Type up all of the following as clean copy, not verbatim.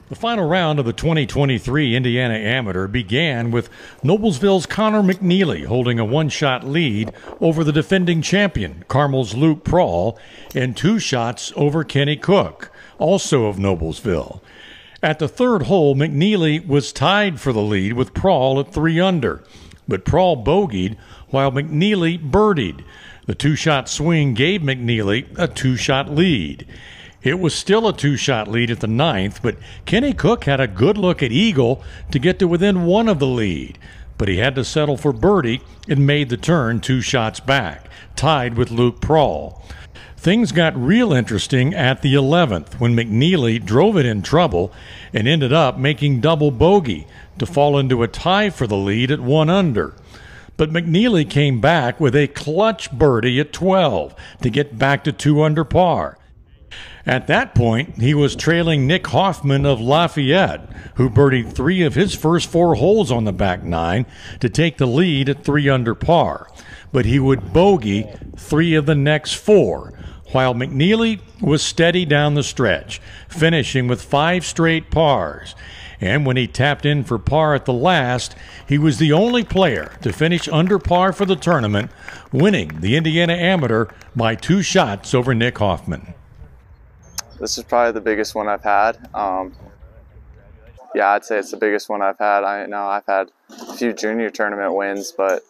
The final round of the 2023 Indiana Amateur began with Noblesville's Connor McNeely holding a one-shot lead over the defending champion, Carmel's Luke Prawl, and 2 shots over Kenny Cook, also of Noblesville. At the third hole, McNeely was tied for the lead with Prawl at 3 under, but Prawl bogeyed while McNeely birdied. The 2-shot swing gave McNeely a 2-shot lead. It was still a 2-shot lead at the 9th, but Kenny Cook had a good look at eagle to get to within 1 of the lead. But he had to settle for birdie and made the turn 2 shots back, tied with Luke Prawl. Things got real interesting at the 11th when McNeely drove it in trouble and ended up making double bogey to fall into a tie for the lead at 1 under. But McNeely came back with a clutch birdie at 12 to get back to 2 under par. At that point, he was trailing Nick Hoffman of Lafayette, who birdied 3 of his first 4 holes on the back 9 to take the lead at 3 under par. But he would bogey 3 of the next 4, while McNeely was steady down the stretch, finishing with 5 straight pars. And when he tapped in for par at the last, he was the only player to finish under par for the tournament, winning the Indiana Amateur by 2 shots over Nick Hoffman. This is probably the biggest one I've had. Yeah, I'd say it's the biggest one I've had. I know I've had a few junior tournament wins, but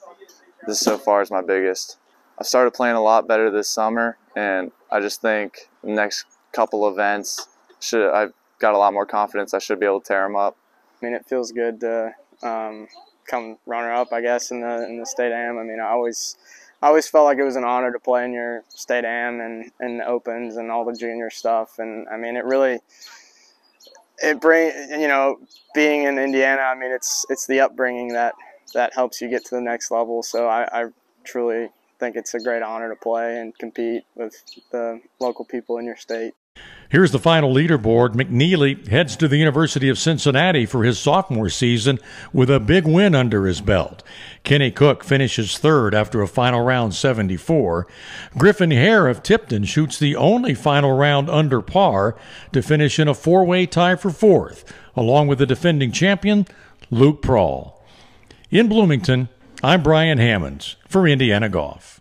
this so far is my biggest. I've started playing a lot better this summer, and I just think the next couple events, I've got a lot more confidence. I should be able to tear them up. I mean, it feels good to come runner-up, I guess, in the state am. I mean, I always felt like it was an honor to play in your state am and opens and all the junior stuff. And I mean, being in Indiana, I mean, it's the upbringing that helps you get to the next level. So I truly think it's a great honor to play and compete with the local people in your state. Here's the final leaderboard. McNeely heads to the University of Cincinnati for his sophomore season with a big win under his belt. Kenny Cook finishes 3rd after a final round 74. Griffin Hare of Tipton shoots the only final round under par to finish in a 4-way tie for 4th, along with the defending champion, Luke Prawl. In Bloomington, I'm Brian Hammonds for Indiana Golf.